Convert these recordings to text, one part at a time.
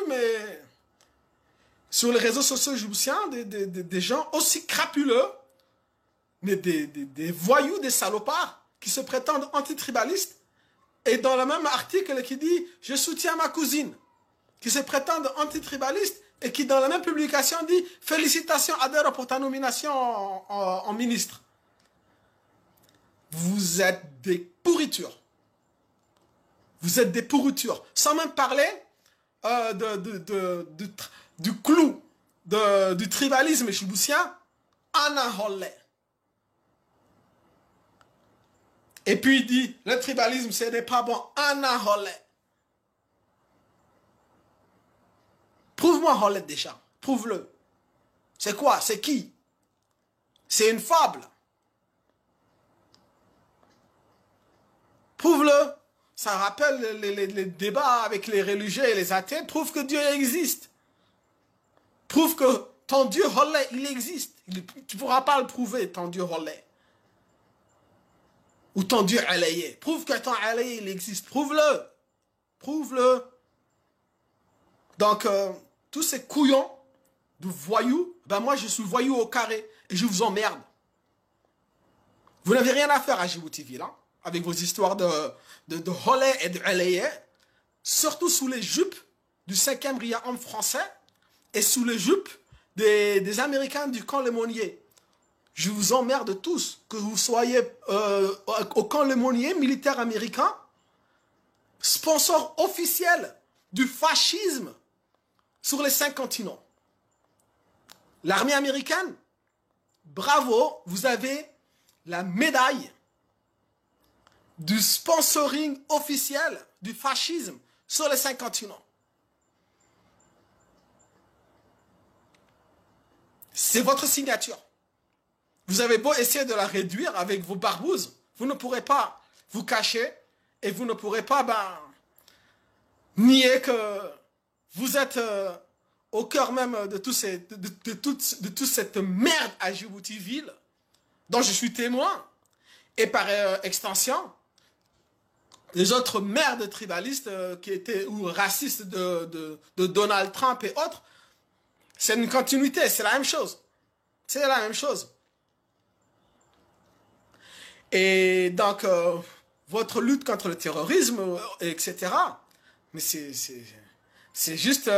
mais sur les réseaux sociaux djiboutiens, des gens aussi crapuleux, mais des voyous, des salopards, qui se prétendent antitribalistes, et dans le même article qui dit « Je soutiens ma cousine », qui se prétendent antitribalistes, et qui dans la même publication dit « Félicitations Adero pour ta nomination en ministre ». Vous êtes des pourritures. Vous êtes des pourritures. Sans même parler du clou du tribalisme djiboutien, Anna Holley. Et puis il dit, le tribalisme, ce n'est pas bon. Anna Holley. Prouve-moi Holley déjà. Prouve-le. C'est quoi? C'est qui? C'est une fable. Prouve-le. Ça rappelle les débats avec les religieux et les athées. Prouve que Dieu existe. Prouve que ton Dieu Holley, il existe. Tu ne pourras pas le prouver, ton Dieu Holley. Ou ton Dieu Alayé. Prouve que ton Alayé, il existe. Prouve-le. Prouve-le. Donc, tous ces couillons de voyous, ben moi, je suis voyou au carré. Et je vous emmerde. Vous n'avez rien à faire à Djibouti-Ville, hein, avec vos histoires de Holley et de Alayé. Surtout sous les jupes du 5e Riahom français et sous les jupes des Américains du camp Lemonnier. Je vous emmerde tous, que vous soyez au camp Lemonnier, militaire américain, sponsor officiel du fascisme sur les 5 continents. L'armée américaine, bravo, vous avez la médaille du sponsoring officiel du fascisme sur les 5 continents. C'est votre signature. Vous avez beau essayer de la réduire avec vos barbouzes, vous ne pourrez pas vous cacher et vous ne pourrez pas nier que vous êtes au cœur même de toute cette merde à Djibouti-Ville dont je suis témoin. Et par extension, les autres merdes tribalistes qui étaient ou racistes de Donald Trump et autres, c'est une continuité, c'est la même chose. C'est la même chose. Et donc, votre lutte contre le terrorisme, etc., mais c'est juste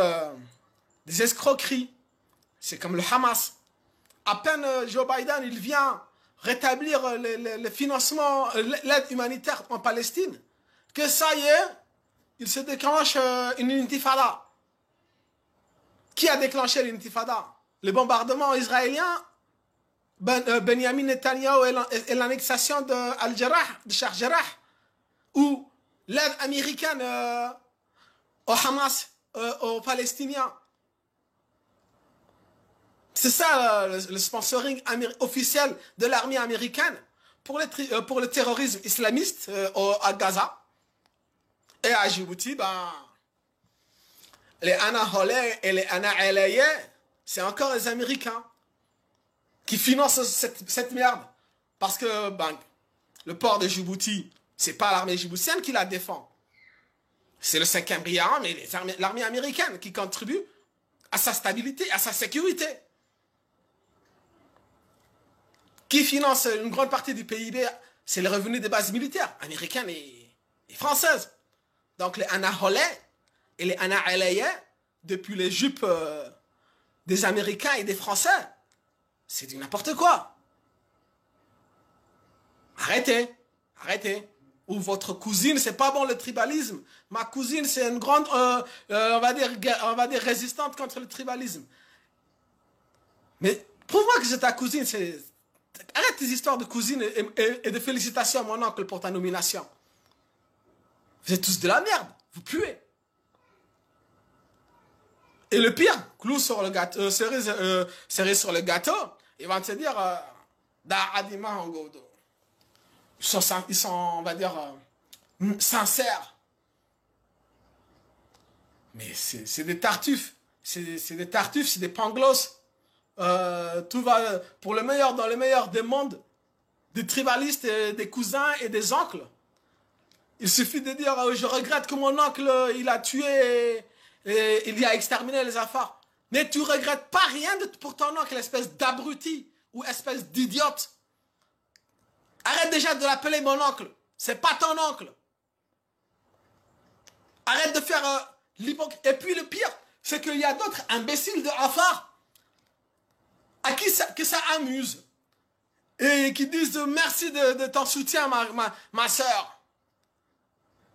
des escroqueries. C'est comme le Hamas. À peine Joe Biden, il vient rétablir le financement, l'aide humanitaire en Palestine, que ça y est, il se déclenche une intifada. Qui a déclenché l'intifada? Le bombardement israélien, Benjamin Netanyahu et l'annexation d'Al-Jarrah, de Sheikh Jarrah, ou l'aide américaine au Hamas, aux Palestiniens. C'est ça le sponsoring officiel de l'armée américaine pour le terrorisme islamiste à Gaza. Et à Djibouti, les Anna Holley et les Anna Alayé, c'est encore les Américains qui financent cette merde. Parce que le port de Djibouti, c'est pas l'armée djiboutienne qui la défend. C'est le 5e Riahom et l'armée américaine qui contribue à sa stabilité, à sa sécurité. Qui finance une grande partie du PIB, c'est les revenus des bases militaires, américaines et françaises. Donc les Anna Holley et les Anna Alayé, depuis les jupes des Américains et des Français, c'est du n'importe quoi. Arrêtez, arrêtez. Ou votre cousine, c'est pas bon le tribalisme. Ma cousine, c'est une grande, on va dire résistante contre le tribalisme. Mais prouve-moi que c'est ta cousine. Arrête tes histoires de cousine et de félicitations à mon oncle pour ta nomination. Vous êtes tous de la merde. Vous puez. Et le pire, clou sur le gâteau, cerise sur le gâteau, ils vont te dire, ils sont, on va dire, sincères. Mais c'est des tartuffes. C'est des tartuffes, c'est des panglos. Tout va pour le meilleur, dans le meilleur des mondes, des tribalistes, des cousins et des oncles. Il suffit de dire, je regrette que mon oncle, il a tué et il y a exterminé les Afars. Mais tu regrettes pas rien pour ton oncle, espèce d'abruti ou espèce d'idiote. Arrête déjà de l'appeler mon oncle. C'est pas ton oncle. Arrête de faire l'hypocrite. Et puis le pire, c'est qu'il y a d'autres imbéciles de Afar à qui ça amuse. Et qui disent merci de ton soutien, ma soeur.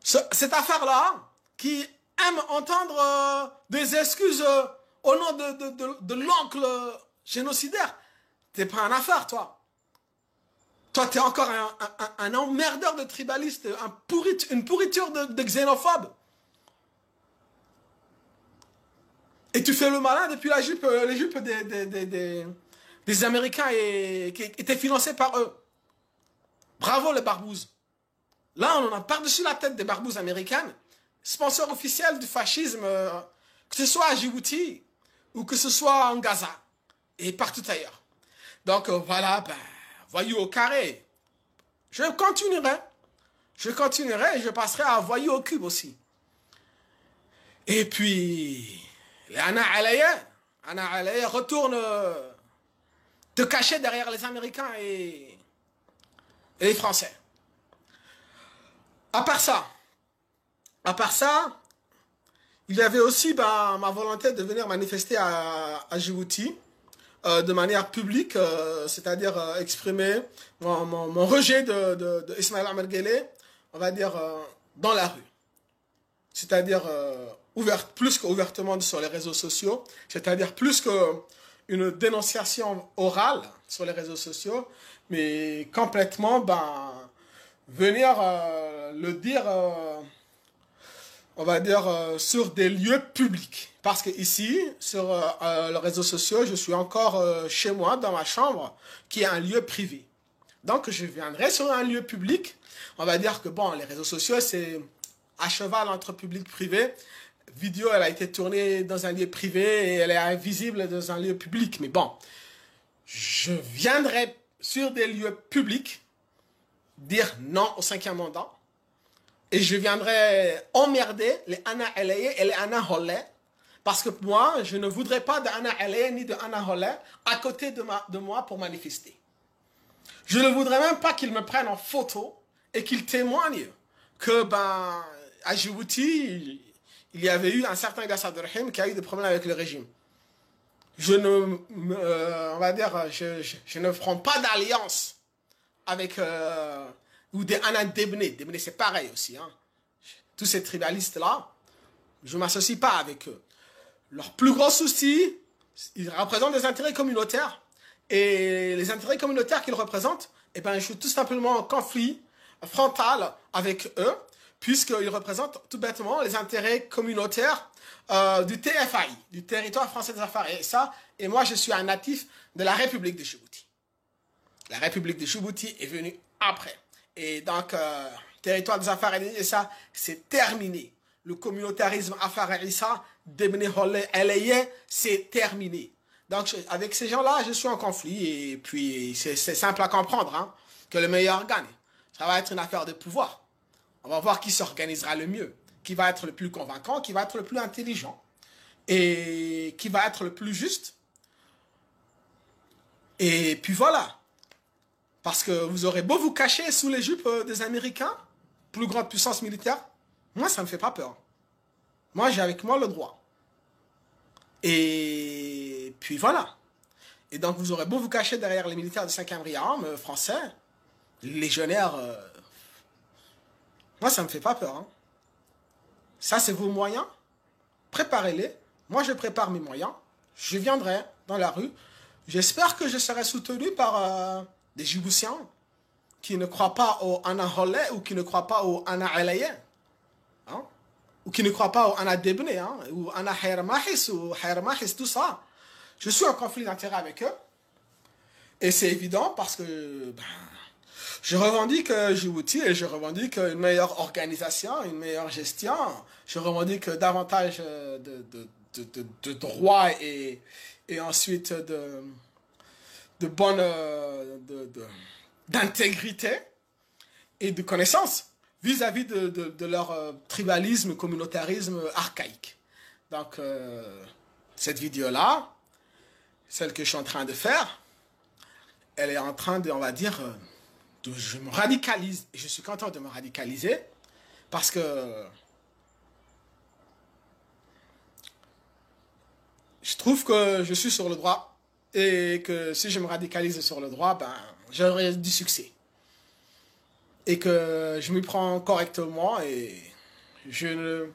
Cette affaire-là, qui aime entendre des excuses au nom de l'oncle génocidaire. T'es pas un affaire, toi. Toi, t'es encore un emmerdeur de tribaliste, une pourriture de xénophobe. Et tu fais le malin depuis les jupes des Américains qui étaient financés par eux. Bravo les barbouzes. Là, on en a par-dessus la tête des barbouzes américaines, sponsors officiels du fascisme, que ce soit à Djibouti ou que ce soit en Gaza et partout ailleurs. Donc voilà, ben, voyou au carré. Je continuerai et je passerai à voyou au cube aussi. Et puis, Anna Alaya retourne te cacher derrière les Américains et les Français. À part ça, il y avait aussi ma volonté de venir manifester à Djibouti de manière publique, c'est-à-dire exprimer mon rejet de Ismaël Ahmed Guelleh, on va dire, dans la rue. C'est-à-dire plus qu'ouvertement sur les réseaux sociaux, c'est-à-dire plus qu'une dénonciation orale sur les réseaux sociaux, mais complètement, venir le dire, on va dire, sur des lieux publics. Parce que ici, sur les réseaux sociaux, je suis encore chez moi, dans ma chambre, qui est un lieu privé. Donc, je viendrai sur un lieu public. On va dire que, bon, les réseaux sociaux, c'est à cheval entre public et privé. Vidéo, elle a été tournée dans un lieu privé et elle est invisible dans un lieu public. Mais bon, je viendrai sur des lieux publics dire non au 5e mandat. Et je viendrai emmerder les Anna Alaya et les Anna Holley. Parce que moi, je ne voudrais pas d'Anna Alaya ni de Anna Holley à côté de moi pour manifester. Je ne voudrais même pas qu'ils me prennent en photo et qu'ils témoignent que, à Djibouti, il y avait eu un certain Gassad Rahim qui a eu des problèmes avec le régime. On va dire, je ne prends pas d'alliance avec, ou des Anna Debné. Debné, c'est pareil aussi, hein. Tous ces tribalistes-là, je ne m'associe pas avec eux. Leur plus gros souci, ils représentent des intérêts communautaires. Et les intérêts communautaires qu'ils représentent, je suis tout simplement en conflit frontal avec eux, puisqu'ils représentent tout bêtement les intérêts communautaires du TFAI, du territoire français des Afars. Et moi, je suis un natif de la République de Djibouti. La République de Djibouti est venue après. Et donc, territoire des Afars et ça, c'est terminé. Le communautarisme Afar et Issa, Debné Holley, Alaye, c'est terminé. Donc, avec ces gens-là, je suis en conflit. Et puis, c'est simple à comprendre, hein, que le meilleur gagne. Ça va être une affaire de pouvoir. On va voir qui s'organisera le mieux, qui va être le plus convaincant, qui va être le plus intelligent et qui va être le plus juste. Et puis voilà. Parce que vous aurez beau vous cacher sous les jupes des Américains, plus grande puissance militaire, moi, ça ne me fait pas peur. Moi, j'ai avec moi le droit. Et puis voilà. Et donc, vous aurez beau vous cacher derrière les militaires du 5e Riam français, les légionnaires... moi, ça ne me fait pas peur. Hein. Ça, c'est vos moyens. Préparez-les. Moi, je prépare mes moyens. Je viendrai dans la rue. J'espère que je serai soutenu par des Djiboutiens qui ne croient pas au Anna Holley ou qui ne croient pas au Anna Alaya. Hein? Ou qui ne croient pas au Anna Debné, hein? Ou Anna Hayrmahis ou Hayrmahis, tout ça. Je suis en conflit d'intérêt avec eux. Et c'est évident parce que... je revendique Djibouti et je revendique une meilleure organisation, une meilleure gestion. Je revendique davantage de droits et ensuite d'intégrité et de connaissances vis-à-vis de leur tribalisme, communautarisme archaïque. Donc, cette vidéo-là, celle que je suis en train de faire, elle est en train de, on va dire, je me radicalise. Et je suis content de me radicaliser parce que je trouve que je suis sur le droit et que si je me radicalise sur le droit, ben, j'aurai du succès. Et que je m'y prends correctement et je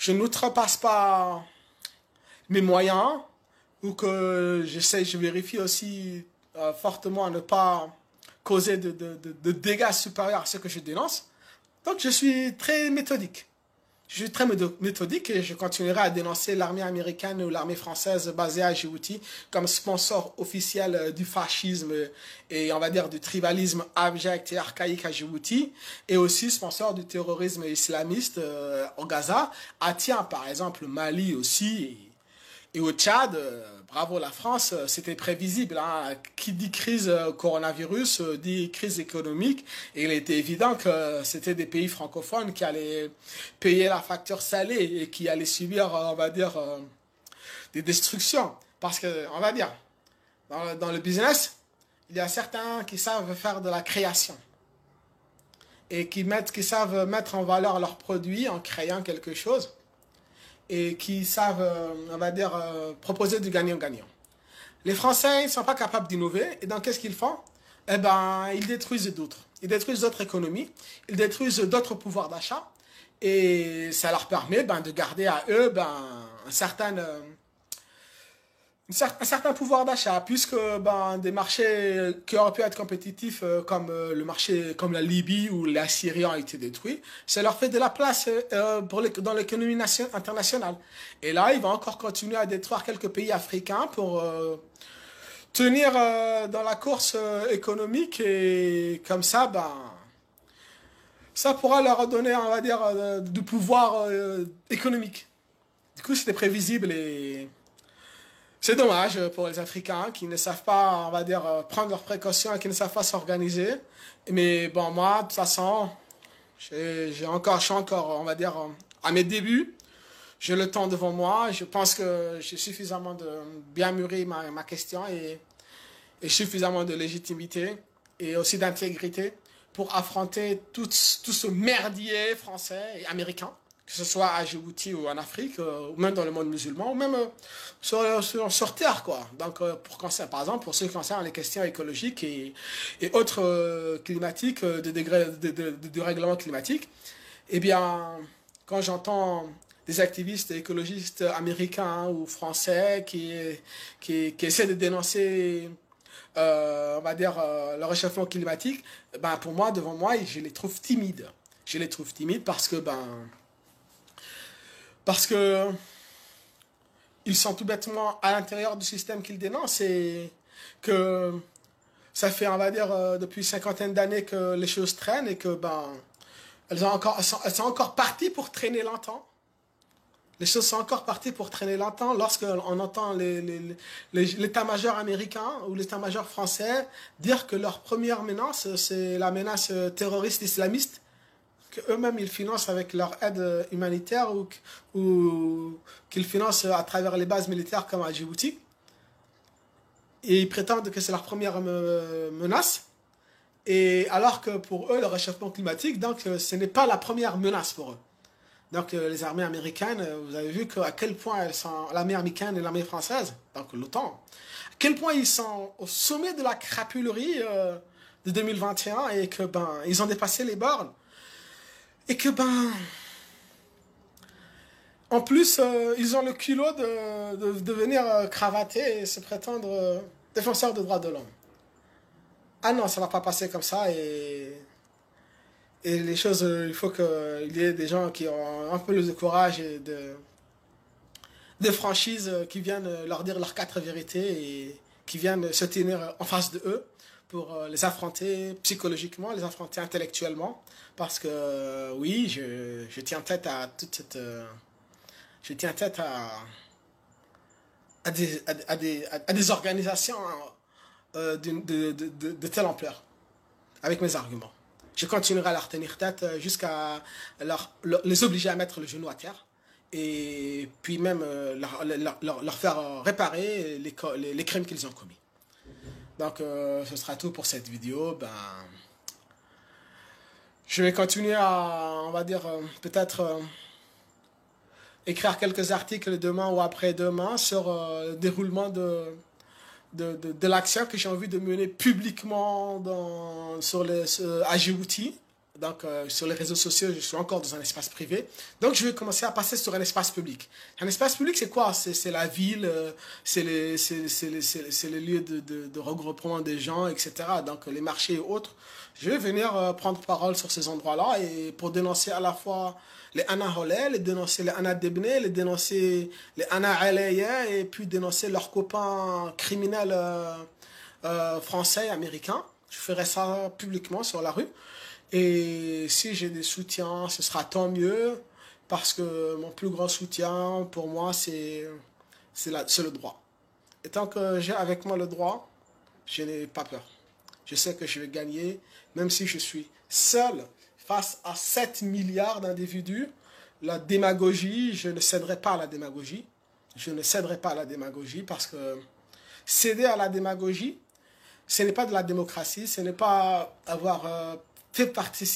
n'outrepasse pas mes moyens ou que je vérifie aussi fortement à ne pas causer de dégâts supérieurs à ce que je dénonce. Donc je suis très méthodique. Je suis très méthodique et je continuerai à dénoncer l'armée américaine ou l'armée française basée à Djibouti comme sponsor officiel du fascisme et on va dire du tribalisme abject et archaïque à Djibouti et aussi sponsor du terrorisme islamiste au Gaza. Ah tiens, par exemple, Mali aussi. Et au Tchad, bravo la France, c'était prévisible. Hein. Qui dit crise coronavirus dit crise économique. Et il était évident que c'était des pays francophones qui allaient payer la facture salée et qui allaient subir, on va dire, des destructions. Parce que, on va dire, dans le business, il y a certains qui savent faire de la création. Et qui savent mettre en valeur leurs produits en créant quelque chose. Et qui savent, on va dire, proposer du gagnant-gagnant. Les Français, ils ne sont pas capables d'innover. Et donc, qu'est-ce qu'ils font? Eh ben, ils détruisent d'autres. Ils détruisent d'autres économies. Ils détruisent d'autres pouvoirs d'achat. Et ça leur permet de garder à eux un certain pouvoir d'achat, puisque des marchés qui auraient pu être compétitifs comme le marché, comme la Libye ou la Syrie ont été détruits, ça leur fait de la place dans l'économie internationale. Et là, ils vont encore continuer à détruire quelques pays africains pour tenir dans la course économique et comme ça, ça pourra leur donner, on va dire, du pouvoir économique. Du coup, c'était prévisible et c'est dommage pour les Africains qui ne savent pas, on va dire, prendre leurs précautions et qui ne savent pas s'organiser. Mais bon, moi, de toute façon, je suis encore, on va dire, à mes débuts. J'ai le temps devant moi. Je pense que j'ai suffisamment de bien mûri ma question et suffisamment de légitimité et aussi d'intégrité pour affronter tout ce merdier français et américain, que ce soit à Djibouti ou en Afrique, ou même dans le monde musulman, ou même sur Terre, quoi. Donc, par exemple, pour ce qui concerne les questions écologiques et autres climatiques, de règlement climatique, eh bien, quand j'entends des activistes écologistes américains ou français qui essaient de dénoncer on va dire, le réchauffement climatique, pour moi, devant moi, je les trouve timides. Je les trouve timides parce que ils sont tout bêtement à l'intérieur du système qu'ils dénoncent et que ça fait, on va dire, depuis une cinquantaine d'années que les choses traînent et que, elles sont encore parties pour traîner longtemps. Les choses sont encore parties pour traîner longtemps lorsqu'on entend l'état-major américain ou l'état-major français dire que leur première menace, c'est la menace terroriste islamiste, qu'eux-mêmes ils financent avec leur aide humanitaire ou qu'ils financent à travers les bases militaires comme à Djibouti. Et ils prétendent que c'est leur première menace. Et alors que pour eux, le réchauffement climatique, donc, ce n'est pas la première menace pour eux. Donc les armées américaines, vous avez vu à quel point elles sont, l'armée américaine et l'armée française, donc l'OTAN, à quel point ils sont au sommet de la crapulerie de 2021 et que ils ont dépassé les bornes et que en plus ils ont le culot de venir cravater et se prétendre défenseurs des droits de l'homme. Ah non, ça va pas passer comme ça et les choses, il faut qu'il y ait des gens qui ont un peu le courage et de franchise qui viennent leur dire leurs quatre vérités et qui viennent se tenir en face de eux pour les affronter psychologiquement, les affronter intellectuellement. Parce que oui, je tiens tête à toute cette... je tiens tête à des organisations de telle ampleur, avec mes arguments. Je continuerai à leur tenir tête jusqu'à les obliger à mettre le genou à terre et puis même leur faire réparer les crimes qu'ils ont commis. Donc, ce sera tout pour cette vidéo. Ben, je vais continuer à, on va dire, peut-être écrire quelques articles demain ou après-demain sur le déroulement de l'action que j'ai envie de mener publiquement à Djibouti. Donc, sur les réseaux sociaux, je suis encore dans un espace privé. Donc, je vais commencer à passer sur un espace public. Un espace public, c'est quoi? C'est la ville, c'est les lieux de regroupement des gens, etc. Donc, les marchés et autres. Je vais venir prendre parole sur ces endroits-là et pour dénoncer à la fois les Anna Holé, les dénoncer les Anna Debne, les dénoncer les Anna Alaya et puis dénoncer leurs copains criminels français et américains. Je ferai ça publiquement sur la rue. Et si j'ai des soutiens, ce sera tant mieux, parce que mon plus grand soutien, pour moi, c'est le droit. Et tant que j'ai avec moi le droit, je n'ai pas peur. Je sais que je vais gagner, même si je suis seul face à 7 milliards d'individus. La démagogie, je ne céderai pas à la démagogie. Je ne céderai pas à la démagogie, parce que céder à la démagogie, ce n'est pas de la démocratie, ce n'est pas avoir fait participer